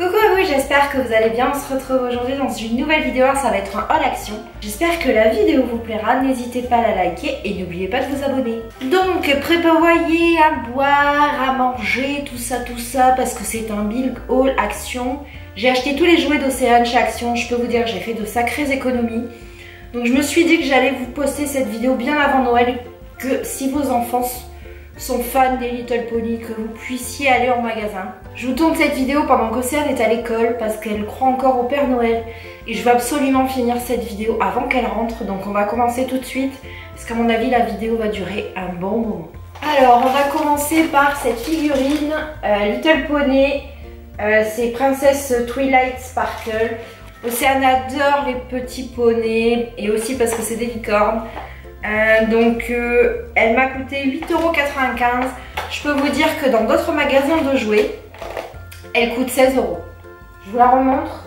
Coucou à vous, j'espère que vous allez bien. On se retrouve aujourd'hui dans une nouvelle vidéo, ça va être un haul action. J'espère que la vidéo vous plaira, n'hésitez pas à la liker et n'oubliez pas de vous abonner. Donc prévoyez à boire, à manger, tout ça, parce que c'est un big haul action. J'ai acheté tous les jouets d'Océane chez Action, je peux vous dire que j'ai fait de sacrées économies. Donc je me suis dit que j'allais vous poster cette vidéo bien avant Noël, que si vos enfants sont fans des Little Pony, que vous puissiez aller en magasin. Je vous tourne cette vidéo pendant qu'Océane est à l'école parce qu'elle croit encore au Père Noël et je veux absolument finir cette vidéo avant qu'elle rentre, donc on va commencer tout de suite parce qu'à mon avis la vidéo va durer un bon moment. Alors on va commencer par cette figurine Little Pony, c'est Princesse Twilight Sparkle. Océane adore les petits poneys et aussi parce que c'est des licornes. Elle m'a coûté 8,95 €. Je peux vous dire que dans d'autres magasins de jouets, elle coûte 16 €. Je vous la remontre.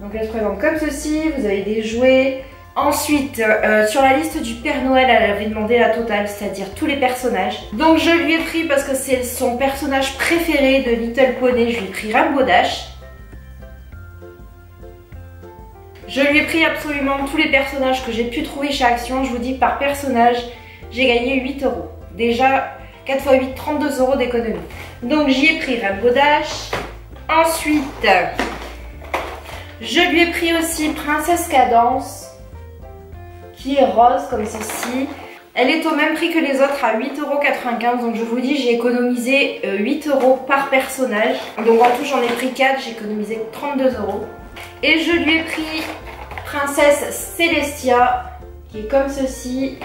Donc elle se présente comme ceci, vous avez des jouets. Ensuite, sur la liste du Père Noël, elle avait demandé la totale, c'est-à-dire tous les personnages. Donc je lui ai pris, parce que c'est son personnage préféré de Little Pony, je lui ai pris Rainbow Dash. Je lui ai pris absolument tous les personnages que j'ai pu trouver chez Action. Je vous dis que par personnage, j'ai gagné 8 €. Déjà, 4 x 8, 32 € d'économie. Donc j'y ai pris Rainbow Dash. Ensuite, je lui ai pris aussi Princesse Cadence, qui est rose comme ceci. Elle est au même prix que les autres à 8,95 €. Donc je vous dis, j'ai économisé 8 € par personnage. Donc en tout, j'en ai pris 4, j'ai économisé 32 €. Et je lui ai pris Princesse Celestia, qui est comme ceci,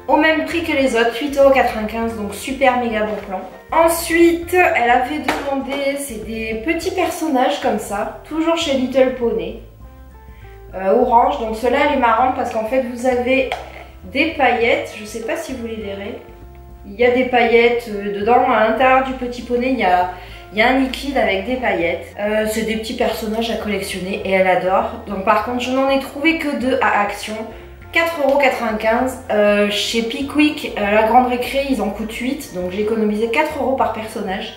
au même prix que les autres, 8,95 €, donc super méga bon plan. Ensuite, elle avait demandé, c'est des petits personnages comme ça, toujours chez Little Pony, orange. Donc ceux-là, elle est marrante parce qu'en fait, vous avez des paillettes, je ne sais pas si vous les verrez. Il y a des paillettes dedans, à l'intérieur du petit poney, il y a un liquide avec des paillettes. C'est des petits personnages à collectionner et elle adore. Donc par contre, je n'en ai trouvé que 2 à Action. 4,95 €. Chez Pickwick, la grande récré, ils en coûtent 8. Donc j'ai économisé 4 € par personnage.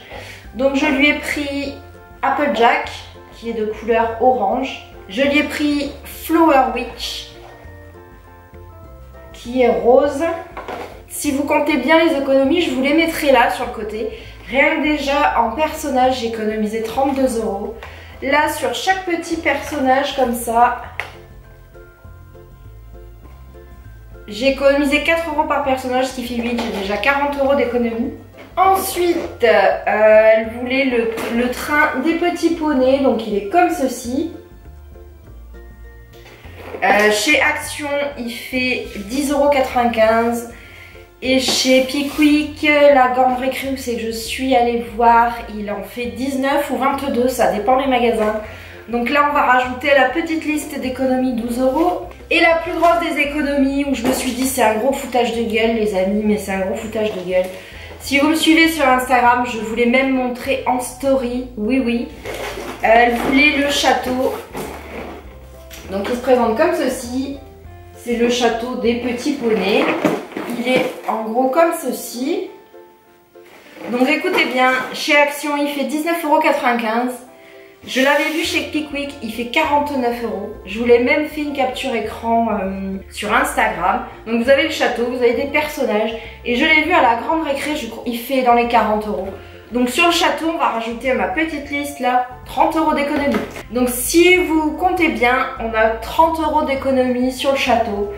Donc je lui ai pris Applejack, qui est de couleur orange. Je lui ai pris Flower Witch, qui est rose. Si vous comptez bien les économies, je vous les mettrai là sur le côté. Rien que déjà en personnage, j'ai économisé 32 €. Là, sur chaque petit personnage comme ça, j'ai économisé 4 € par personnage, ce qui fait 8. J'ai déjà 40 € d'économie. Ensuite, elle voulait le train des petits poneys, donc il est comme ceci. Chez Action, il fait 10,95 €. Et chez Pickwick, la grande récré, c'est que je suis allée voir, il en fait 19 ou 22, ça dépend les magasins. Donc là, on va rajouter à la petite liste d'économies 12 €. Et la plus grosse des économies, où je me suis dit c'est un gros foutage de gueule les amis, mais c'est un gros foutage de gueule. Si vous me suivez sur Instagram, je vous l'ai même montré en story, oui. Elle voulait le château. Donc il se présente comme ceci, c'est le château des petits poneys. Il est en gros comme ceci. Donc écoutez bien, chez Action il fait 19,95 €. Je l'avais vu chez Pickwick, il fait 49 €. Je vous l'ai même fait une capture écran sur Instagram. Donc vous avez le château, vous avez des personnages. Et je l'ai vu à la grande récré, il fait dans les 40 €. Donc sur le château, on va rajouter à ma petite liste là 30 € d'économie. Donc si vous comptez bien, on a 30 € d'économie sur le château.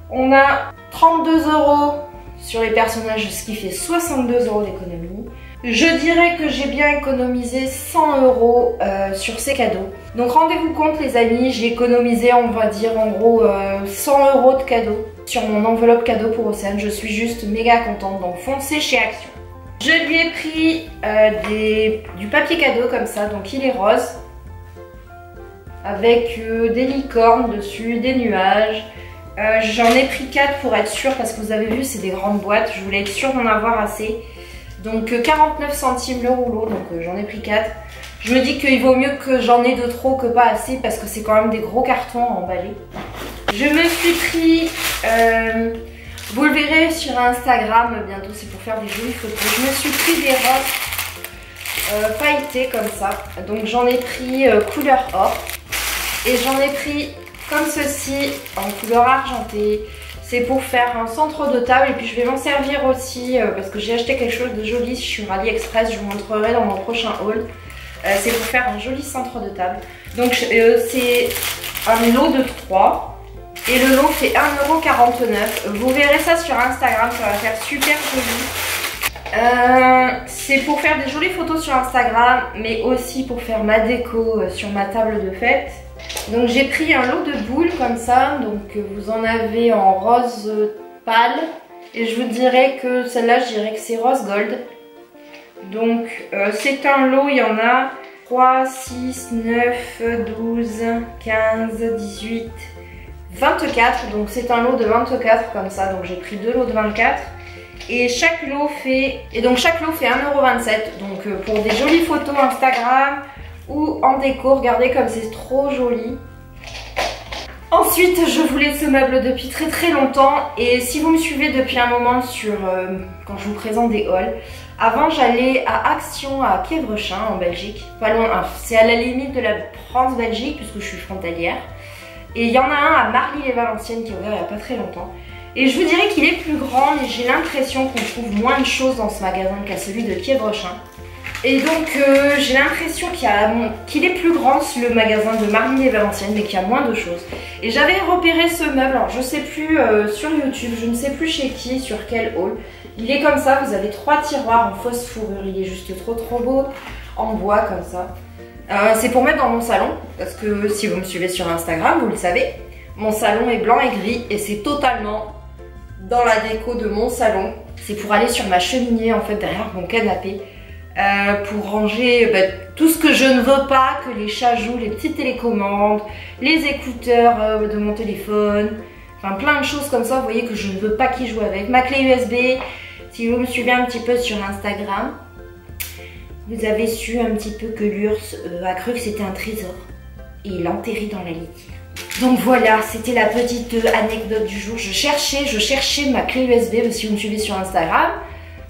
On a 32 € sur les personnages, ce qui fait 62 € d'économie. Je dirais que j'ai bien économisé 100 € sur ces cadeaux. Donc rendez-vous compte les amis, j'ai économisé on va dire en gros 100 € de cadeaux sur mon enveloppe cadeau pour Océane. Je suis juste méga contente, donc foncez chez Action. Je lui ai pris du papier cadeau comme ça, donc il est rose. Avec des licornes dessus, des nuages. J'en ai pris 4 pour être sûre parce que vous avez vu c'est des grandes boîtes, je voulais être sûre d'en avoir assez. Donc 49 centimes le rouleau, donc j'en ai pris 4. Je me dis qu'il vaut mieux que j'en ai de trop que pas assez parce que c'est quand même des gros cartons à emballer. Je me suis pris, vous le verrez sur Instagram bientôt, c'est pour faire des jolies photos. Je me suis pris des robes pailletés comme ça. Donc j'en ai pris couleur or. Et j'en ai pris comme ceci en couleur argentée. C'est pour faire un centre de table et puis je vais m'en servir aussi parce que j'ai acheté quelque chose de joli sur AliExpress, je vous montrerai dans mon prochain haul. C'est pour faire un joli centre de table. Donc c'est un lot de 3 et le lot fait 1,49 €. Vous verrez ça sur Instagram, ça va faire super joli. C'est pour faire des jolies photos sur Instagram mais aussi pour faire ma déco sur ma table de fête. Donc j'ai pris un lot de boules comme ça, donc vous en avez en rose pâle et je vous dirais que celle-là je dirais que c'est rose gold. Donc c'est un lot, il y en a 3, 6, 9, 12, 15, 18, 24, donc c'est un lot de 24 comme ça, donc j'ai pris 2 lots de 24. Et chaque lot fait 1,27 €, donc pour des jolies photos Instagram ou en déco, regardez comme c'est trop joli. Ensuite, je voulais ce meuble depuis très très longtemps et si vous me suivez depuis un moment sur quand je vous présente des hauls, avant j'allais à Action à Quévrechin en Belgique, pas loin, c'est à la limite de la France-Belgique puisque je suis frontalière. Et il y en a un à Marly-les-Valenciennes qui est ouvert il n'y a pas très longtemps. Et je vous dirais qu'il est plus grand mais j'ai l'impression qu'on trouve moins de choses dans ce magasin qu'à celui de Quévrechin. Et donc j'ai l'impression qu'il est plus grand le magasin de Marly-les-Valenciennes mais qu'il y a moins de choses. Et j'avais repéré ce meuble, alors je sais plus sur YouTube, je ne sais plus chez qui, sur quel haul. Il est comme ça, vous avez 3 tiroirs en fausse fourrure, il est juste trop beau, en bois comme ça. C'est pour mettre dans mon salon, parce que si vous me suivez sur Instagram, vous le savez, mon salon est blanc et gris et c'est totalement dans la déco de mon salon. C'est pour aller sur ma cheminée en fait derrière mon canapé. Pour ranger tout ce que je ne veux pas que les chats jouent, les petites télécommandes, les écouteurs de mon téléphone, enfin plein de choses comme ça, vous voyez que je ne veux pas qu'ils jouent avec. Ma clé USB, si vous me suivez un petit peu sur Instagram, vous avez su un petit peu que l'URSS a cru que c'était un trésor et il l'a enterré dans la litière. Donc voilà, c'était la petite anecdote du jour. Je cherchais ma clé USB, si vous me suivez sur Instagram.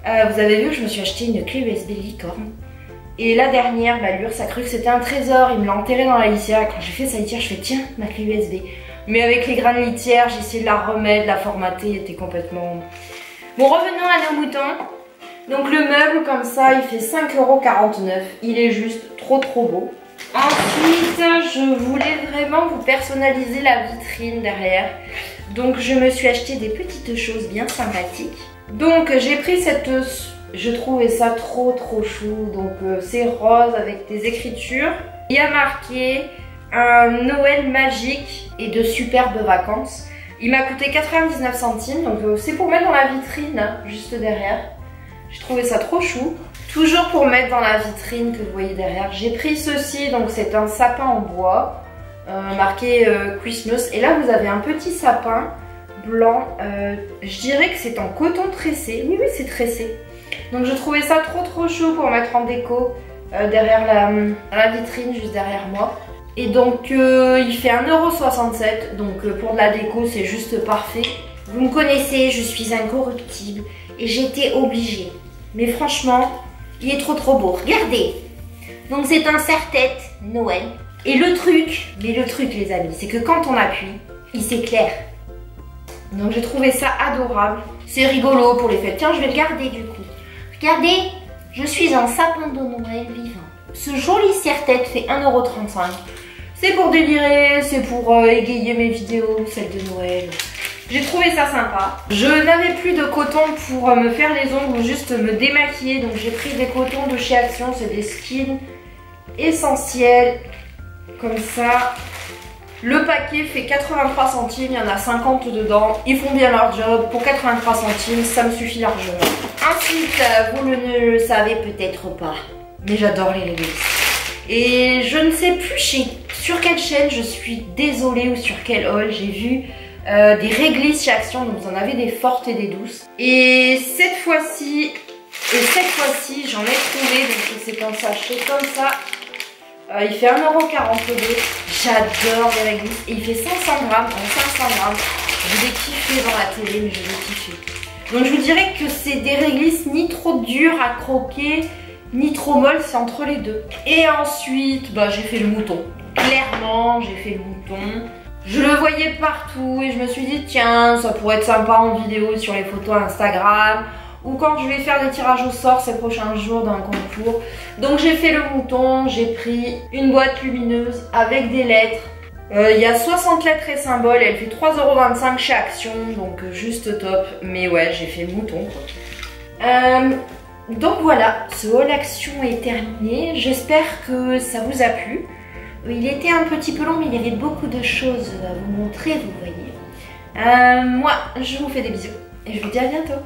Vous avez vu que je me suis acheté une clé USB licorne. Et la dernière, l'URSS a cru que c'était un trésor, il me l'a enterré dans la litière. Et quand j'ai fait sa litière, je fais tiens, ma clé USB. Mais avec les grains de litière, j'ai essayé de la remettre, de la formater, elle était complètement... Bon, revenons à nos moutons. Donc le meuble comme ça, il fait 5,49 €. Il est juste trop beau. Ensuite, je voulais vraiment vous personnaliser la vitrine derrière. Donc je me suis acheté des petites choses bien sympathiques. Donc j'ai pris cette, je trouvais ça trop chou, donc c'est rose avec des écritures. Il y a marqué un Noël magique et de superbes vacances. Il m'a coûté 99 centimes, donc c'est pour mettre dans la vitrine, hein, juste derrière. J'ai trouvé ça trop chou. Toujours pour mettre dans la vitrine que vous voyez derrière. J'ai pris ceci, donc c'est un sapin en bois, marqué Christmas. Et là vous avez un petit sapin blanc, je dirais que c'est en coton tressé, oui c'est tressé, donc je trouvais ça trop chaud pour mettre en déco derrière la vitrine juste derrière moi. Et donc il fait 1,67 €, donc pour de la déco c'est juste parfait. Vous me connaissez, je suis incorruptible et j'étais obligée, mais franchement il est trop beau, regardez. Donc c'est un serre-tête Noël et le truc les amis, c'est que quand on appuie il s'éclaire. Donc j'ai trouvé ça adorable. C'est rigolo pour les fêtes. Tiens, je vais le garder du coup. Regardez, je suis un sapin de Noël vivant. Ce joli serre-tête fait 1,35 €. C'est pour délirer, c'est pour égayer mes vidéos, celles de Noël. J'ai trouvé ça sympa. Je n'avais plus de coton pour me faire les ongles ou juste me démaquiller. Donc j'ai pris des cotons de chez Action. C'est des skins essentiels. Comme ça. Le paquet fait 83 centimes, il y en a 50 dedans. Ils font bien leur job. Pour 83 centimes, ça me suffit largement. Ensuite, vous ne le savez peut-être pas, mais j'adore les réglisses. Et je ne sais plus sur quelle chaîne, je suis désolée, ou sur quel haul, j'ai vu des réglisses chez Action. Donc vous en avez des fortes et des douces. Et cette fois-ci, j'en ai trouvé. Donc c'est un sachet comme ça. Il fait 1,42 €. J'adore les réglisses. Et il fait 500 grammes. En 500 grammes. Je l'ai kiffé dans la télé, mais je l'ai kiffé. Donc je vous dirais que c'est des réglisses ni trop dures à croquer, ni trop molle, c'est entre les deux. Et ensuite, bah, j'ai fait le mouton. Clairement, j'ai fait le mouton. Je le voyais partout et je me suis dit tiens, ça pourrait être sympa en vidéo sur les photos Instagram ou quand je vais faire des tirages au sort ces prochains jours d'un concours. Donc j'ai fait le mouton, j'ai pris une boîte lumineuse avec des lettres. Il y a 60 lettres et symboles, elle fait 3,25 € chez Action, donc juste top. Mais ouais, j'ai fait le mouton quoi. Donc voilà, ce haul Action est terminé. J'espère que ça vous a plu. Il était un petit peu long, mais il y avait beaucoup de choses à vous montrer, vous voyez. Moi, je vous fais des bisous et je vous dis à bientôt.